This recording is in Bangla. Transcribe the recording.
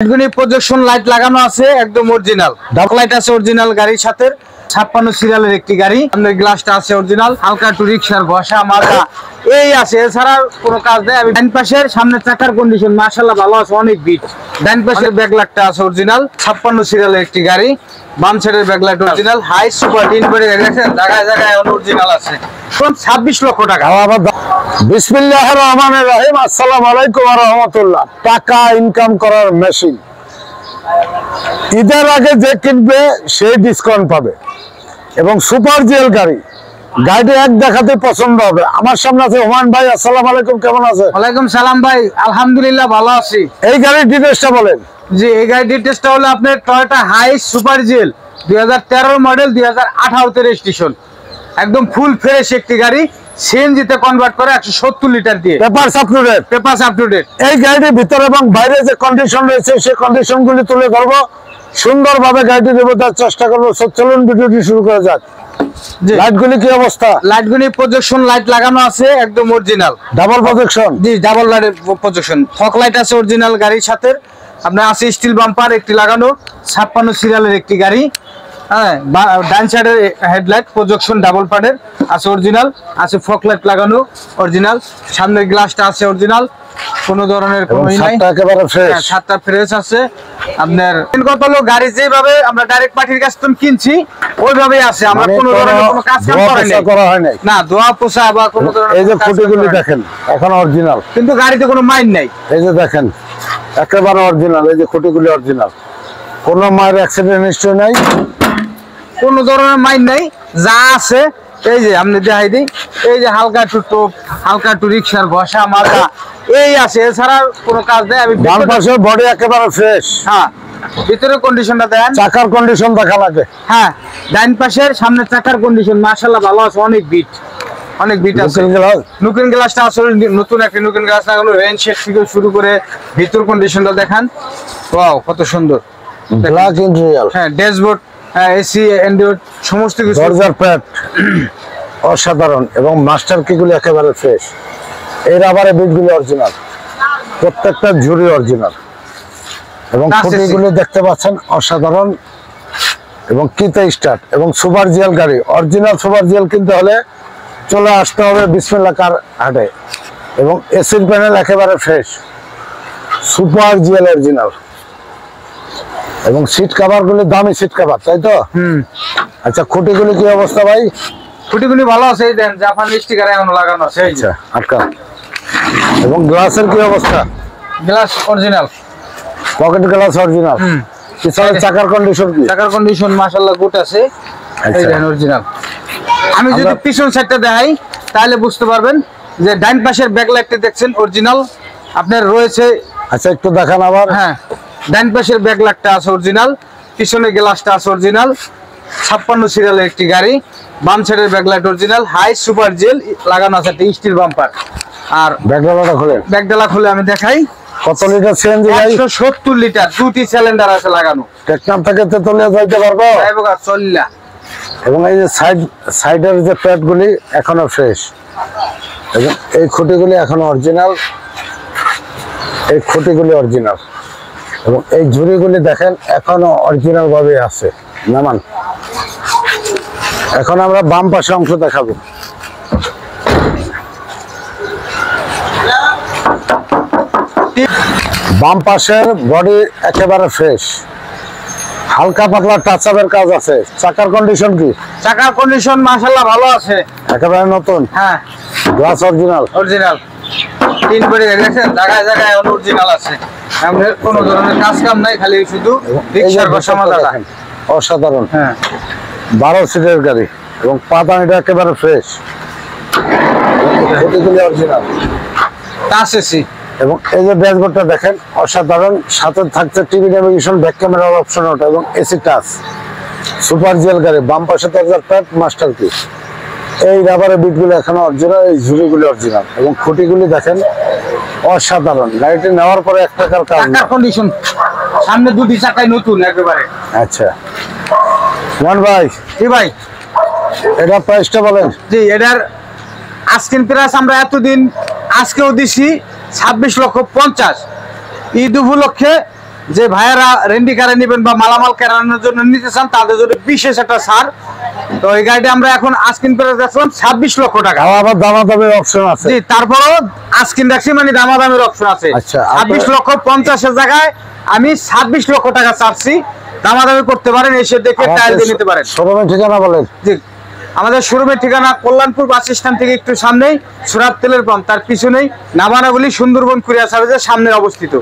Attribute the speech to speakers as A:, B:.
A: প্রজেকশন লাইট লাগানো আছে, একদম অরিজিনাল ডাবল লাইট আছে অরিজিনাল গাড়ির সাথে। 56 সিরিয়ালের একটি গাড়ি, সামনের গ্লাসটা আছে অরিজিনাল, হালকা একটু রিকশার ঘষা মাজা এই আছে, এছাড়া কোনো কাজ নেই। আমি ডান পাশের সামনের চাকার কন্ডিশন মাশাআল্লাহ ভালো আছে, অনেক বিট। ডান পাশের ব্যাকলাইটটা আছে অরিজিনাল, 56 সিরিয়ালের একটি গাড়ি। বাম সাইডের ব্যাকলাইট অরিজিনাল, হাই সুপার টিন করে দেখেন, জায়গায় জায়গায় অরিজিনাল আছে। 26 লক্ষ টাকা।
B: বিসমিল্লাহির রহমানির রহিম। আসসালামু আলাইকুম ওয়া রাহমাতুল্লাহ। টাকা ইনকাম করার মেশিন। ঈদের আগে যে কিনবে সেই ডিসকাউন্ট পাবে এবং সুপার জিএল গাড়ি এক দেখাতে পছন্দ হবে। আমার সামনে আছে হুমায়ুন ভাই। আসসালামু আলাইকুম, কেমন আছেন?
A: ওয়ালাইকুম সালাম ভাই, আলহামদুলিল্লাহ ভালো আছি।
B: এই গাড়ির ডিটেইলসটা বলেন।
A: জি, এই গাড়ির ডিটেইলসটা হলো আপনার টয়োটা হাইস সুপার জিএল 2013 মডেল, 2018 তে রেজিস্ট্রেশন। একদম ফুল ফ্রেশ একটি গাড়ি, সিএনজি তে কনভার্ট করে 170 লিটার দিয়ে।
B: Papers up to date.
A: Papers up to date.
B: এই গাড়ির ভিতরে এবং বাইরে যে কন্ডিশন রয়েছে সেই কন্ডিশনগুলি তুলে ধরবো, সুন্দরভাবে গাড়িটি দেবো, তার চেষ্টা করবো। চলুন ভিডিওটি শুরু করা যাক। লাইটগুলি কি অবস্থা?
A: লাইটগুলি প্রজেকশন লাইট লাগানো আছে, একদম অরিজিনাল
B: ডাবল প্রজেকশন।
A: জি, ডাবল লাইটের প্রজেকশন। ফগ লাইট আছে অরিজিনাল গাড়ির সাথে। আপনার আছে স্টিল বাম্পার একটি লাগানো, 56 সিরিয়ালের একটি গাড়ি। হ্যাঁ, ডান সাইডের হেডলাইট প্রজেকশন ডাবল পার্টের আছে অরিজিনাল, আছে ফগ লাইট লাগানো অরিজিনাল। সামনের গ্লাসটা আছে অরিজিনাল, কোনো ধরনের কোনো নাই,
B: একেবারে ফ্রেশ।
A: সাতটা ফ্রেশ আছে। আপনার কথা হলো গাড়ি যেভাবে আমরা ডাইরেক্ট পার্টির কাছ থেকে কিনছি ওইভাবেই আছে, আমরা কোনো ধরনের কোনো কাজ কাম করা হয় নাই না, ধোয়া পোছা বা কোনো ধরনের।
B: এই যে খুঁটিগুলি দেখেন এখন অরিজিনাল,
A: কিন্তু গাড়িতে কোনো মাইন নাই।
B: এই যে দেখেন একেবারে অরিজিনাল। এই যে খুঁটিগুলি অরিজিনাল, কোনো মায়ের অ্যাক্সিডেন্ট হিস্ট্রি নাই,
A: কোনো ধরনের মাইন নাই। যা আছে এই যে আপনি দেখাই দিই, এই যে হালকা একটু টোপ, হালকা একটু রিকশার ঘষা মাজা এই আছে, এছাড়া কোনো কাজ নেই। আমি
B: ডান পাশে বডি একেবারে ফ্রেশ।
A: হ্যাঁ, ভিতরে কন্ডিশনটা দেন,
B: চাকার কন্ডিশন দেখা লাগে।
A: হ্যাঁ, ডান পাশের সামনের চাকার কন্ডিশন মাশাআল্লাহ ভালো আছে, অনেক বিট, অনেক বিট আছে। নুকিন গ্লাসটা আসলে নতুন একটা নুকিন গ্লাস লাগানো, রেন শেড থেকে শুরু করে ভিতর কন্ডিশনটা দেখান। ওয়াও, কত সুন্দর।
B: Black interior.
A: হ্যাঁ, ড্যাশবোর্ড, এসি, অ্যান্ড্রয়েড সমস্ত কিছু।
B: দরজার প্যাড অসাধারণ এবং মাস্টার কিগুলি একেবারে ফ্রেশ। এই রাবারের বিটগুলি অরিজিনাল, প্রত্যেকটা ঝুড়ি অরিজিনাল এবং খুঁটিগুলি দেখতে পাচ্ছেন অসাধারণ এবং কিতে স্টার্ট এবং সুপার জিএল গাড়ি। অরিজিনাল সুপার জিএল কিনতে হলে চলে আসতে হবে বিসমিল্লাহ কার হাটে। এবং এসির প্যানেল একেবারে ফ্রেশ, সুপার জিএল অরিজিনাল এবং সিট কভার গুলি দামি সিট কভার, তাই তো? আচ্ছা, খুঁটিগুলি কি অবস্থা ভাই?
A: খুঁটিগুলি ভালো আছে, এই দেন জাপানি স্টিকার এখনো লাগানো আছে।
B: আচ্ছা, আটকা। এবং গ্লাসের কি অবস্থা?
A: Glass original,
B: pocket glass original. পিছনের চাকার কন্ডিশন কি?
A: চাকার কন্ডিশন মাশাআল্লাহ গুড আছে, এই দেন অরিজিনাল। আমি যদি পিছন সাইডটা দেখাই তাহলে বুঝতে পারবেন যে ডান পাশের ব্যাকলাইটটা দেখছেন অরিজিনাল আপনার রয়েছে।
B: আচ্ছা, একটু দেখান আবার।
A: হ্যাঁ, ডান পাশের ব্যাকলাইটটা আছে অরিজিনাল, পিছনের গ্লাসটা আছে অরিজিনাল, 56 সিরিয়ালের একটি গাড়ি। বাম সাইডের backlight original, high super gel লাগানো আছে, একটা স্টিল বাম্পার। আর
B: ব্যাকডালাটা খুলে,
A: ব্যাকডালা খুলে আমি দেখাই।
B: কত লিটার সিএনজি ভাই?
A: 170 লিটার, দুটি সিলিন্ডার আছে লাগানো।
B: টেকনাফ থেকে তেতুলিয়া যাইতে পারবো
A: চল্লা।
B: এবং এই যে সাইডের যে প্যাডগুলি এখনো ফ্রেশ এবং এই খুঁটিগুলি এখনো অরিজিনাল, এই খুঁটিগুলি অরিজিনাল এবং এই ঝুড়িগুলি দেখেন এখনো অরিজিনাল ভাবে আছে। নামান, এখন আমরা বাম পাশে অংশ দেখাবো। বাম পাশের বডি একেবারে ফ্রেশ, হালকা পাতলা টাচ আপের কাজ আছে। চাকার কন্ডিশন কি?
A: চাকার কন্ডিশন মাশাআল্লাহ ভালো আছে,
B: একেবারে নতুন।
A: হ্যাঁ,
B: গ্লাস অরিজিনাল।
A: অরিজিনাল তিন করে দেখেন, জায়গায় জায়গায় অরিজিনাল আছে। আমাদের কোনো ধরনের কাজ কাম নাই, খালি শুধু রিকশার ঘষা মাজা।
B: অসাধারণ।
A: হ্যাঁ,
B: 12 সিটের গাড়ি এবং পাদানিটা একেবারে ফ্রেশ, খুঁটিগুলি অরিজিনাল,
A: টাচ এসি
B: এবং এই যে ড্যাশবোর্ডটা দেখেন অসাধারণ। সাথে থাকছে টিভি নেভিগেশন, ব্যাক ক্যামেরার অপশন ওটা এবং এসি টাচ। সুপার জিএল গাড়ি, বাম পাশে দরজার প্যাড, মাস্টার কি। এই রাবারের বিটগুলো এখনো অরিজিনাল, এই ঝুড়িগুলি অরিজিনাল এবং খুঁটিগুলি দেখেন অসাধারণ। গাড়িটি নেওয়ার পরে এক টাকার কাজ।
A: চাকার কন্ডিশন সামনে দুটি চাকাই নতুন একেবারে।
B: আচ্ছা মান ভাই,
A: কি ভাই
B: এটা প্রাইসটা বলেন।
A: জি, এটার আজকের প্রাইস আমরা এতদিন আজকেও দিছি 26,50,000। ঈদ উপলক্ষে যে ভাইয়েরা রেন্ডি কারে নেবেন বা মালামাল কেনানোর জন্য নিতে চান তাদের জন্য বিশেষ একটা ছাড়। তো এই গাড়িটা আমরা এখন আস্কিন প্রাইস রাখলাম 26 লক্ষ টাকা।
B: আবার দামাদামির অপশন আছে।
A: জি, তারপরও আস্কিন রাখছি মানে দামাদামির অপশন আছে।
B: আচ্ছা,
A: 26,50,000 জায়গায় আমি 26 লক্ষ টাকা চাচ্ছি, দামাদামি করতে পারেন, এসে দেখে টায়ার দিয়ে নিতে পারেন।
B: শোরুমের ঠিকানা বলেন।
A: জি, আমাদের শোরুমের ঠিকানা কল্যাণপুর বাস স্ট্যান্ড থেকে একটু সামনেই সুরাত তেলের পাম্প, তার পিছনেই নাবানাগুলি সুন্দরবন কুরিয়ার সার্ভিসের সামনে অবস্থিত।